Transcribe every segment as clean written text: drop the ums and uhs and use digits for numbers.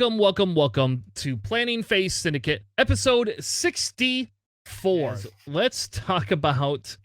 Welcome to Planning Phase Syndicate, episode 64. Yes. Let's talk about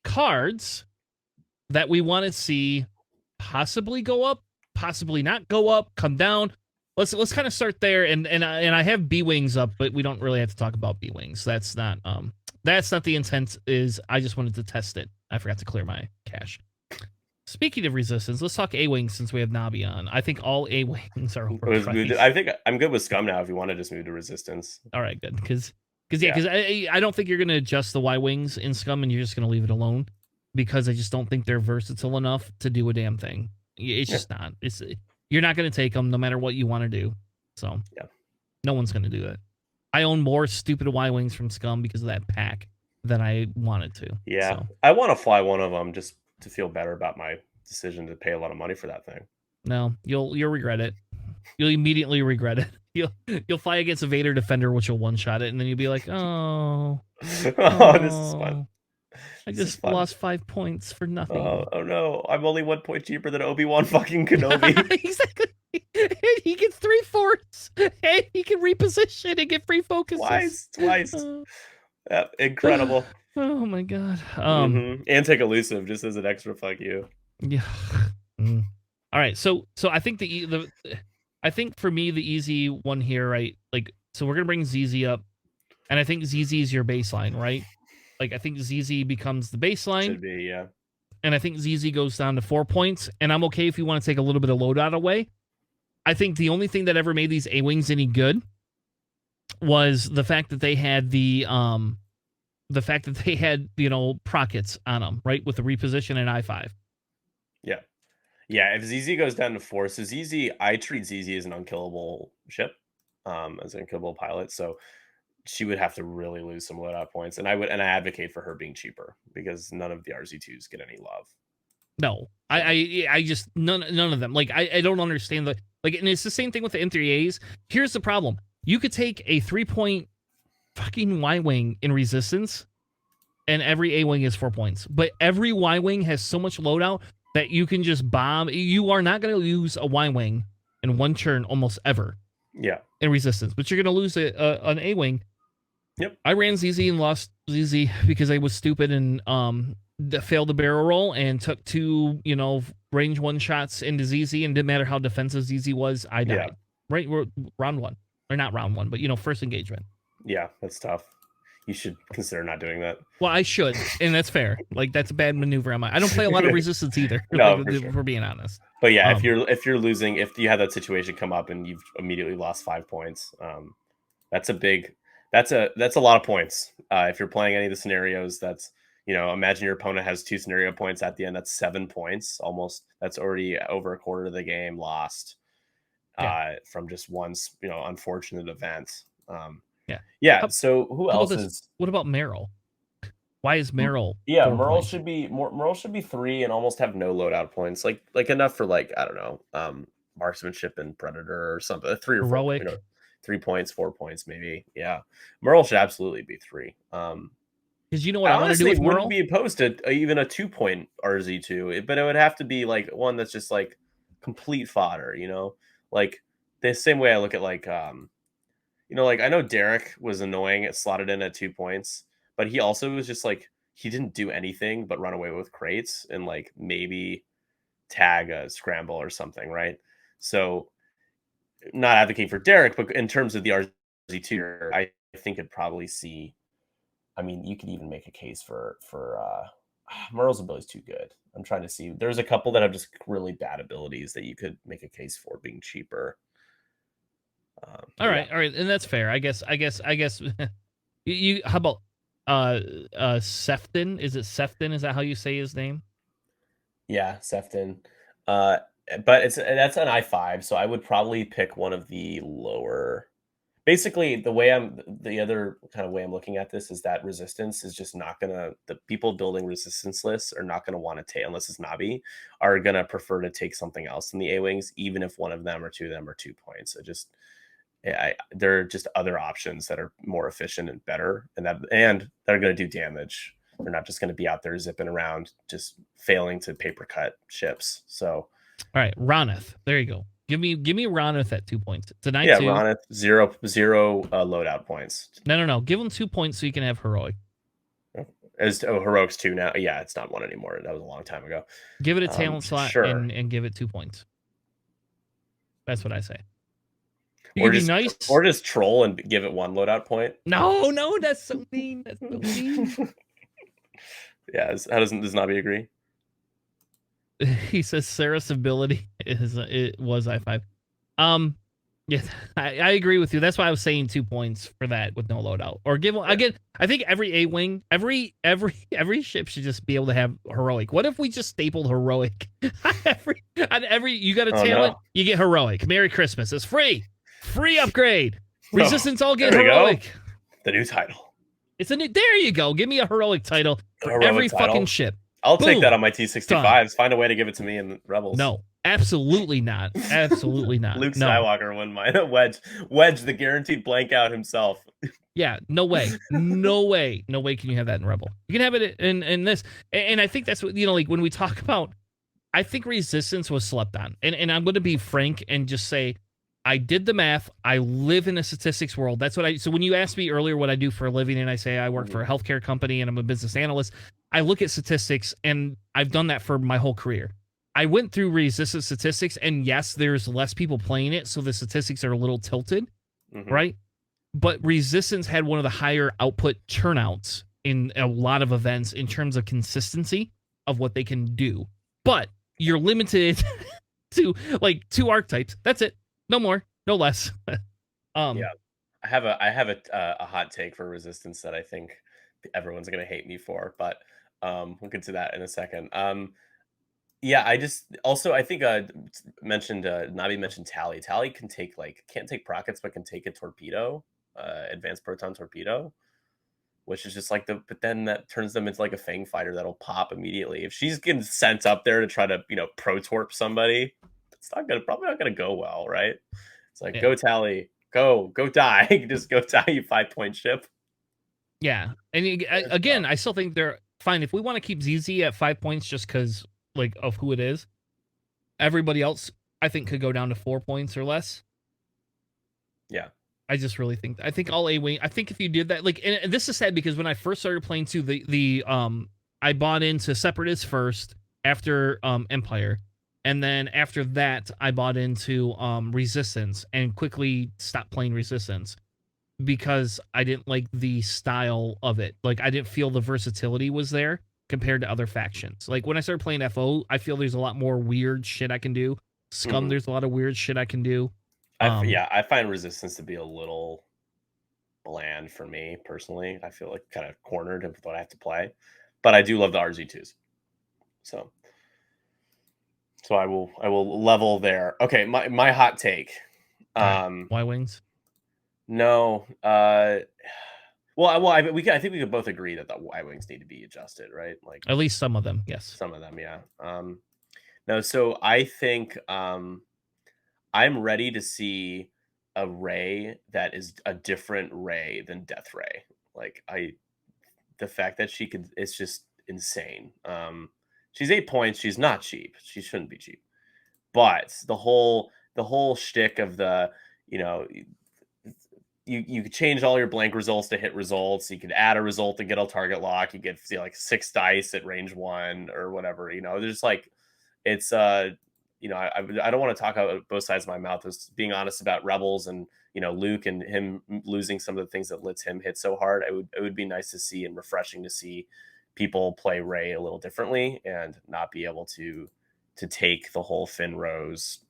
cards that we want to see possibly go up, possibly not go up, come down. Let's kind of start there, and I have B-Wings up, but we don't really have to talk about B-Wings. That's not the intent. Is I just wanted to test it. I forgot to clear my cache. Speaking of resistance, let's talk A-Wings since we have Nabi on. I think all A-Wings are overpriced. I think I'm good with Scum now if you want to just move to resistance. All right, good. Because I don't think you're going to adjust the Y-Wings in Scum and you're just going to leave it alone because I just don't think they're versatile enough to do a damn thing. It's just not. You're not going to take them no matter what you want to do. So no one's going to do it. I own more stupid Y-Wings from Scum because of that pack than I wanted to. Yeah, so. I want to fly one of them just to feel better about my decision to pay a lot of money for that thing. No, you'll regret it. You'll immediately regret it. You'll fly against a Vader Defender, which will one-shot it, and then you'll be like, oh, this is fun. I just lost 5 points for nothing. Oh no, I'm only 1 point cheaper than Obi-Wan fucking Kenobi. Exactly. And he gets 3 forts, and he can reposition and get free focuses. Twice. Yep, incredible. Oh my god. And take elusive just as an extra fuck you. Yeah. All right. So I think I think for me the easy one here, right? Like, so we're gonna bring ZZ up, and I think ZZ is your baseline, right? Like, I think ZZ becomes the baseline. Should be, yeah. And I think ZZ goes down to 4 points, and I'm okay if you want to take a little bit of loadout away. I think the only thing that ever made these A-Wings any good was the fact that they had prockets on them, right? With the reposition and I-5. Yeah, if ZZ goes down to 4, so ZZ, I treat ZZ as an unkillable ship, as an unkillable pilot, so she would have to really lose some loadout points, and I advocate for her being cheaper, because none of the RZ2s get any love. No, I just, none of them. Like, I don't understand and it's the same thing with the M3As. Here's the problem. You could take a 3-point fucking Y-Wing in resistance, and every A-Wing is 4 points. But every Y-Wing has so much loadout that you can just bomb. You are not going to lose a Y-Wing in one turn almost ever. Yeah. In resistance. But you're going to lose an A-Wing. Yep. I ran ZZ and lost ZZ because I was stupid and failed the barrel roll and took 2, range 1 shots into ZZ, and didn't matter how defensive ZZ was, I died. Yeah. Right? We're round 1. Or not round 1, but, first engagement. Yeah, that's tough. You should consider not doing that. Well, I should, and that's fair. Like, that's a bad maneuver on my. I don't play a lot of resistance either. No, for being honest. But yeah, if you're losing, if you have that situation come up and you've immediately lost 5 points, that's a lot of points. If you're playing any of the scenarios, that's imagine your opponent has 2 scenario points at the end. That's 7 points almost. That's already over a quarter of the game lost from just one unfortunate event. Yeah. So who else is? What about Merrill? Why is Merrill? Yeah, Merrill should be 3 and almost have no loadout points. Like enough for I don't know, marksmanship and predator or something. 3 or 4, heroic. 3 points, 4 points, maybe. Yeah, Merrill should absolutely be 3. Because you know what I want to do with Merrill? Wouldn't be opposed to even a 2-point RZ2, but it would have to be one that's just complete fodder. Like the same way I look at I know Derek was annoying. It slotted in at 2 points, but he also was just he didn't do anything but run away with crates and maybe tag a scramble or something, right? So, not advocating for Derek, but in terms of the RZ2, I think it'd probably see. I mean, you could even make a case for Merle's ability is too good. I'm trying to see. There's a couple that have just really bad abilities that you could make a case for being cheaper. All right, and that's fair. I guess. you how about Sefton? Is it Sefton? Is that how you say his name? Yeah, Sefton. But that's an I-5, so I would probably pick one of the lower. Basically, the other kind of way I'm looking at this is that resistance is just not gonna. The people building resistance lists are not gonna want to take, unless it's Nabi, are gonna prefer to take something else in the A-Wings, even if one of them or 2 of them are 2 points. There are just other options that are more efficient and better, and that are going to do damage. They're not just going to be out there zipping around, just failing to paper cut ships. So, all right, Roneth, there you go. Give me Ronith at 2 points. It's a 9-2. Yeah, Ronith, zero loadout points. No. Give him 2 points so you can have heroic. Heroic's 2 now. Yeah, it's not 1 anymore. That was a long time ago. Give it a talent slot and give it 2 points. That's what I say. You or can just be nice. Or just troll and give it 1 loadout point. No, that's so mean. That's so mean. Yeah, does Nobby agree? He says Sarah's ability was I5. Yeah, I agree with you. That's why I was saying 2 points for that with no loadout. Or give again. I think every A-wing, every ship should just be able to have heroic. What if we just stapled heroic? every you got a talent, you get heroic. Merry Christmas. It's free upgrade. Resistance all get heroic. Go. The new title. It's a new. There you go. Give me a heroic title for every fucking ship. I'll take that on my T65s. Done. Find a way to give it to me in Rebels. No. Absolutely not. Absolutely not. Luke Skywalker wouldn't mind. Wedge, the guaranteed blank out himself. Yeah, no way. No way can you have that in Rebel. You can have it in this. And I think that's what, like when we talk about, I think Resistance was slept on. And I'm going to be frank and just say, I did the math. I live in a statistics world. That's what so when you asked me earlier what I do for a living and I say I work for a healthcare company and I'm a business analyst, I look at statistics and I've done that for my whole career. I went through Resistance statistics, and yes, there's less people playing it, so the statistics are a little tilted, right? But Resistance had one of the higher output turnouts in a lot of events in terms of consistency of what they can do. But you're limited to like 2 archetypes. That's it. No more, no less. Yeah, I have a hot take for Resistance that I think everyone's gonna hate me for, but we'll get to that in a second. Yeah, I think Nabi mentioned Tally. Tally can take can't take rockets, but can take a torpedo, advanced proton torpedo, which is just like but then that turns them into like a Fang fighter that'll pop immediately. If she's getting sent up there to try to, pro-torp somebody, it's probably not gonna go well, right? It's like, go Tally, go die. Just go die, you 5-point ship. Yeah. And again, I still think they're fine. If we want to keep ZZ at 5 points just because of who it is, everybody else I think could go down to 4 points or less. Yeah, I just really think all A-wing. I think if you did that, and this is sad because when I first started playing too, I bought into Separatists first after Empire, and then after that I bought into Resistance and quickly stopped playing Resistance because I didn't like the style of it. Like I didn't feel the versatility was there compared to other factions. Like when I started playing FO, I feel there's a lot more weird shit I can do. Scum, there's a lot of weird shit I can do. I find Resistance to be a little bland for me personally. I feel like kind of cornered with what I have to play, but I do love the RZ2s. So I will level there. Okay, my hot take. Y-wings? No. I think we could both agree that the Y-wings need to be adjusted, right? Like at least some of them, yes. Some of them, yeah. No, so I think I'm ready to see a Rey that is a different Rey than Death Ray. Like the fact that she could, it's just insane. She's 8 points. She's not cheap. She shouldn't be cheap. But the whole shtick of the, you could change all your blank results to hit results. You could add a result to get a target lock. You get 6 dice at range 1 or whatever. There's it's I don't want to talk out both sides of my mouth. As being honest about Rebels and Luke and him losing some of the things that lets him hit so hard. It would be nice to see and refreshing to see people play Rey a little differently and not be able to take the whole Finn Rose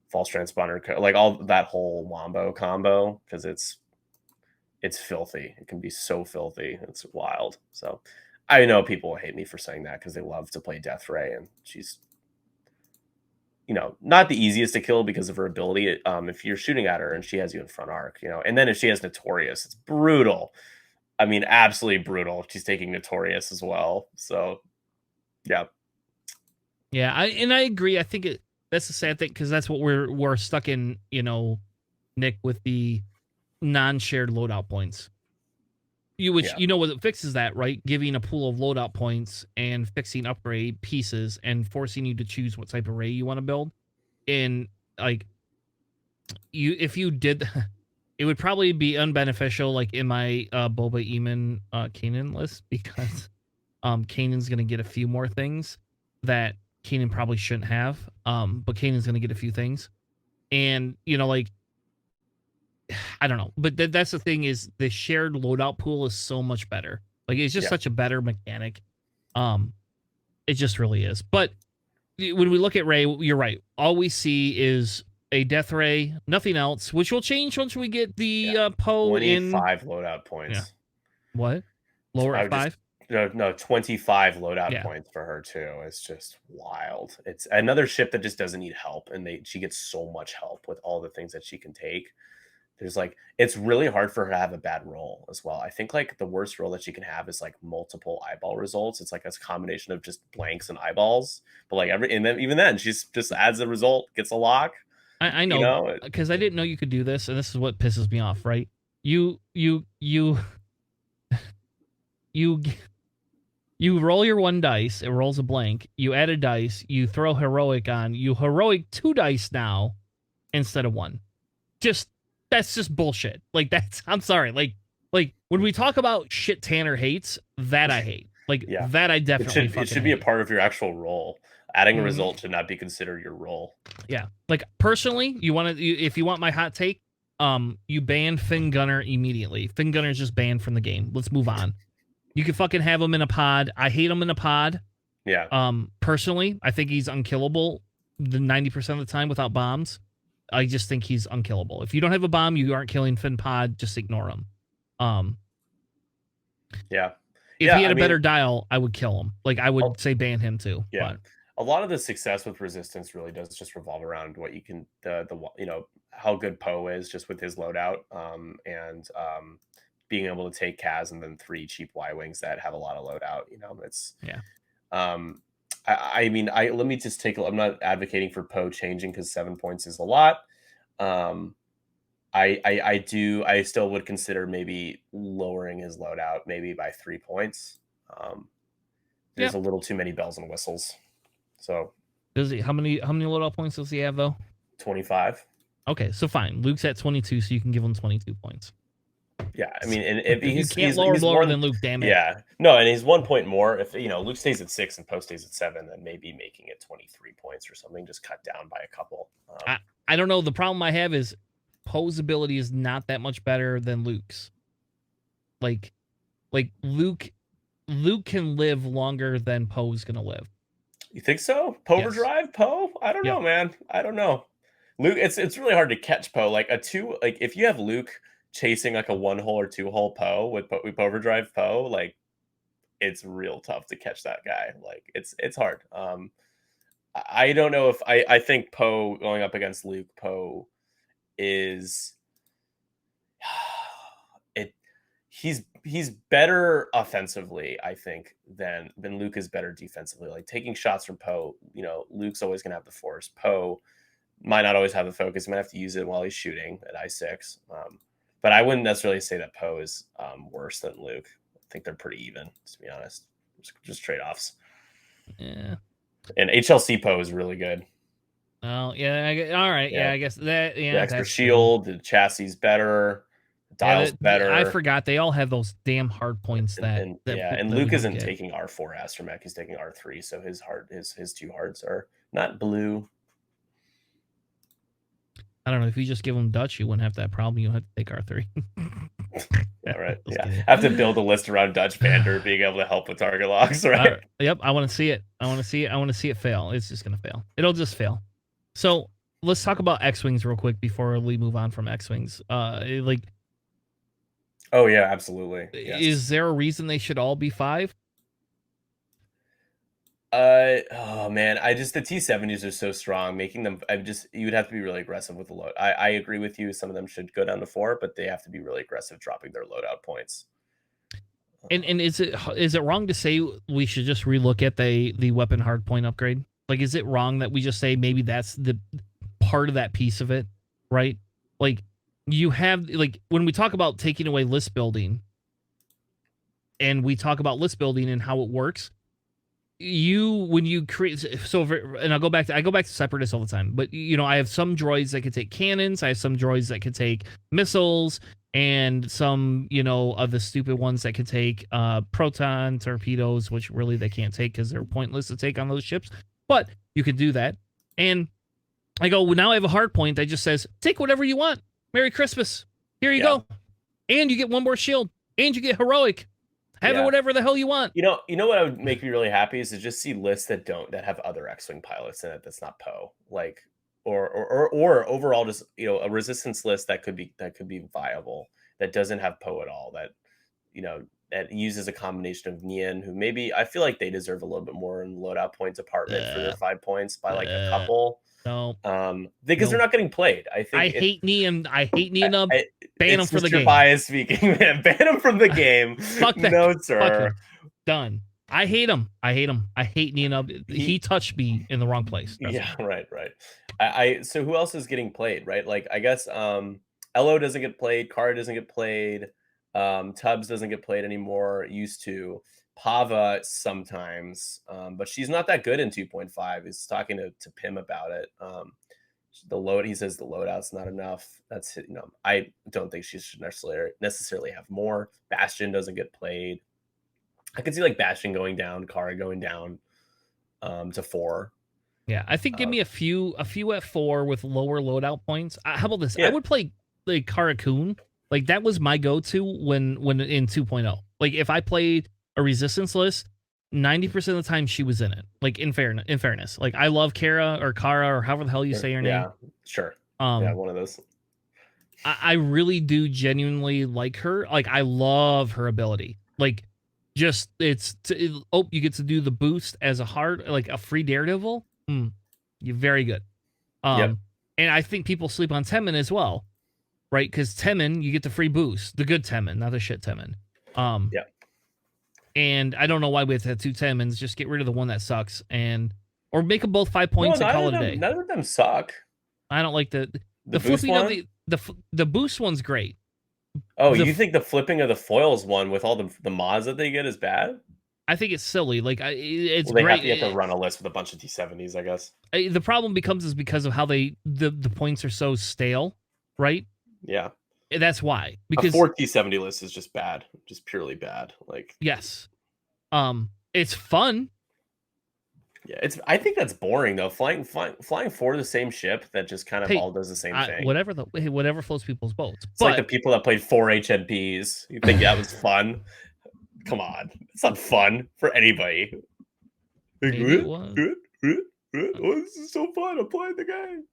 false transponder, like all that whole wombo combo, because it's filthy. It can be so filthy. It's wild. So I know people will hate me for saying that because they love to play Death Ray, and she's not the easiest to kill because of her ability. If you're shooting at her and she has you in front arc, and then if she has Notorious, it's brutal. I mean, absolutely brutal. She's taking Notorious as well. So yeah. I agree. I think that's the sad thing, because that's what we're stuck in, Nick, with the non-shared loadout points. What fixes that, right? Giving a pool of loadout points and fixing upgrade pieces and forcing you to choose what type of Rey you want to build. And if you did, it would probably be unbeneficial, like in my Boba Eamon Kanan list, because Kanan's gonna get a few more things that Kanan probably shouldn't have. But Kanan's gonna get a few things, and like I don't know, but that's the thing is the shared loadout pool is so much better. Like it's just such a better mechanic. It just really is. But when we look at Ray, you're right. All we see is a death ray, nothing else, which will change once we get the Poe in 25 loadout points. Yeah. What? Lower at 5? No, 25 loadout points for her too. It's just wild. It's another ship that just doesn't need help, and she gets so much help with all the things that she can take. There's like, it's really hard for her to have a bad roll as well. I think like the worst roll that she can have is like multiple eyeball results. It's like a combination of just blanks and eyeballs. But like even then, she's just adds a result, gets a lock. I know, because I didn't know you could do this, and this is what pisses me off. Right? You roll your 1 dice. It rolls a blank. You add a dice. You throw heroic on. You heroic 2 dice now instead of 1. That's just bullshit. Like I'm sorry. Like when we talk about shit Tanner hates, that I hate. Like that I definitely it should be a part of your actual roll. Adding a result should not be considered your roll. Yeah. Like personally, if you want my hot take, you ban Finn Gunner immediately. Finn Gunner is just banned from the game. Let's move on. You can fucking have him in a pod. I hate him in a pod. Yeah. Personally, I think he's unkillable the 90% of the time without bombs. I just think he's unkillable. If you don't have a bomb, you aren't killing Finn pod. Just ignore him. Yeah. If he had a better dial, I would kill him. Like I would say ban him too. Yeah. But a lot of the success with resistance really does just revolve around what you can how good Poe is just with his loadout, and being able to take Kaz and then 3 cheap Y-wings that have a lot of loadout. It's I mean, let me just take I'm not advocating for Poe changing because 7 points is a lot. I still would consider maybe lowering his loadout maybe by 3 points. There's a little too many bells and whistles. So does he? How many loadout points does he have though? 25. Okay, so fine. Luke's at 22, so you can give him 22 points. Yeah, I mean, and if you can't lower than Luke, damn it. Yeah, no, and he's 1 point more. If Luke stays at 6 and Poe stays at 7, then maybe making it 23 points or something, just cut down by a couple. I don't know. The problem I have is Poe's ability is not that much better than Luke's. Like Luke can live longer than Poe's gonna live. You think so? Overdrive Poe? I don't know, man. I don't know. Luke, it's really hard to catch Poe. Like if you have Luke chasing like a 1-hole or 2-hole Poe with overdrive Poe, like it's real tough to catch that guy. Like it's hard. I don't know if I think Poe going up against Luke, Poe is he's better offensively, I think, than Luke is better defensively. Like taking shots from Poe, Luke's always gonna have the force. Poe might not always have the focus. He might have to use it while he's shooting at I6. But I wouldn't necessarily say that Poe is worse than Luke. I think they're pretty even, to be honest. Just trade-offs. Yeah. And HLC Poe is really good. Oh, yeah. All right. Yeah, I guess that. Yeah, the extra shield, the chassis is better, the dial's better. I forgot they all have those damn hard points and Luke isn't taking R4 astromech. He's taking R3, so his 2 hearts are not blue. I don't know. If you just give him Dutch, you wouldn't have that problem. You don't have to take R3. Yeah, right. Yeah, have to build a list around Dutch Bander being able to help with target locks, right? Yep, I want to see it. I want to see it fail. It's just gonna fail. It'll just fail. So let's talk about X-wings real quick before we move on from X-wings. Oh yeah, absolutely. Yes. Is there a reason they should all be 5? Oh man, the T70s are so strong, making them. You would have to be really aggressive with the load. I agree with you. Some of them should go down to 4, but they have to be really aggressive, dropping their loadout points. And is it wrong to say we should just relook at the weapon hardpoint upgrade? Like, is it wrong that we just say maybe that's the part of that piece of it, right? Like, you have when we talk about taking away list building, and we talk about list building and how it works. when you create, and I go back to Separatists all the time, but I have some droids that can take cannons, I have some droids that can take missiles, and some of the stupid ones that can take proton torpedoes, which really they can't take because they're pointless to take on those ships, but you can do that. And I go, well, now I have a hard point that just says take whatever you want, Merry Christmas, here you go, and you get one more shield, and you get heroic. Have it whatever the hell you want. You know what would make me really happy is to just see lists that have other X-Wing pilots in it that's not Poe. Like or overall just a resistance list that could be viable, that doesn't have Poe at all, that that uses a combination of Nian, who maybe I feel like they deserve a little bit more in loadout point department for their 5 points by like a couple. No, because they're not getting played. I think I hate Nian. Ban him from the game. Bias speaking, man. Ban him from the game. Fuck that. No, sir. Fuck done. I hate him. I hate Nian. He touched me in the wrong place. Yeah, right. So who else is getting played, right? Like I guess Elo doesn't get played, Kara doesn't get played, Tubbs doesn't get played anymore, used to. Pava sometimes, but she's not that good in 2.5. He's talking to Pim about it. He says the loadout's not enough. That's I don't think she should necessarily have more. Bastion doesn't get played. I could see like Bastion going down, Kara going down to 4. Yeah, I think give me a few at 4 with lower loadout points. How about this? Yeah. I would play like Kara Kun. Like that was my go-to when in 2.0. Like if I played a resistance list, 90% of the time she was in it. Like in fairness, like I love Kara or however the hell you say her name. Yeah, sure. Yeah, one of those. I really do genuinely like her. Like I love her ability. Like just you get to do the boost as a free Daredevil. You're very good. And I think people sleep on Temin as well, right? Because Temin, you get the free boost, the good Temin, not the shit Temin. And I don't know why we have to have 2 Temins. Just get rid of the one that sucks, or make them both 5 points and call it a day. None of them suck. I don't like the flipping of the boost one's great. Oh, you think the flipping of the foils one with all the mods that they get is bad? I think it's silly. Like it's great. You have to run a list with a bunch of D70s, I guess. The problem is because of how the points are so stale, right? Yeah. That's why. Because a 4 D70 list is just bad, just purely bad. Like yes, it's fun. Yeah, I think that's boring though. Flying for the same ship that just kind of all does the same thing. Whatever floats people's boats. It's like the people that played 4 HNPs. You think that was fun? Come on, it's not fun for anybody. It was. Oh, this is so fun! I'm playing the game.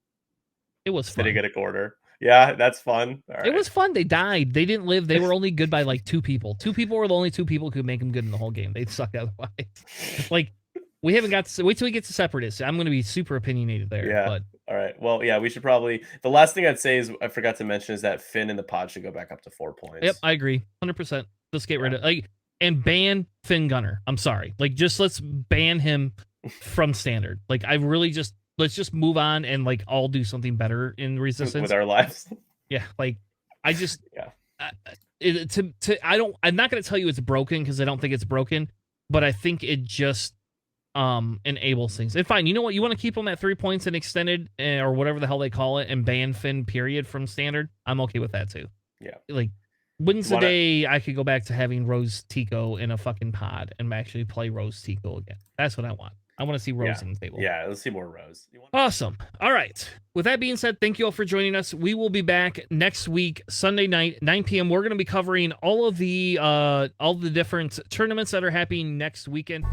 It was fun. Did he get a quarter? Yeah, that's fun. Right. It was fun. They died. They didn't live. They were only good by like 2 people. 2 people were the only 2 people who could make them good in the whole game. They sucked otherwise. Like, we haven't got to wait till we get to Separatists. I'm going to be super opinionated there. Yeah. But all right. Well, yeah, we should probably. The last thing I'd say is I forgot to mention is that Finn and the pod should go back up to 4 points. Yep, I agree. 100%. Let's get rid of and ban Finn Gunner. I'm sorry. Like, just let's ban him from standard. Like, let's just move on and like all do something better in Resistance with our lives. Yeah, like I just I'm not going to tell you it's broken because I don't think it's broken, but I think it just enables things. And fine, you know what? You want to keep them at 3 points and extended or whatever the hell they call it, and ban Finn period from standard. I'm okay with that too. Yeah, like when's the day I could go back to having Rose Tico in a fucking pod and actually play Rose Tico again? That's what I want. I want to see Rose on the table. Yeah, let's see more Rose. Awesome. All right. With that being said, thank you all for joining us. We will be back next week, Sunday night, 9 p.m. We're going to be covering all the different tournaments that are happening next weekend.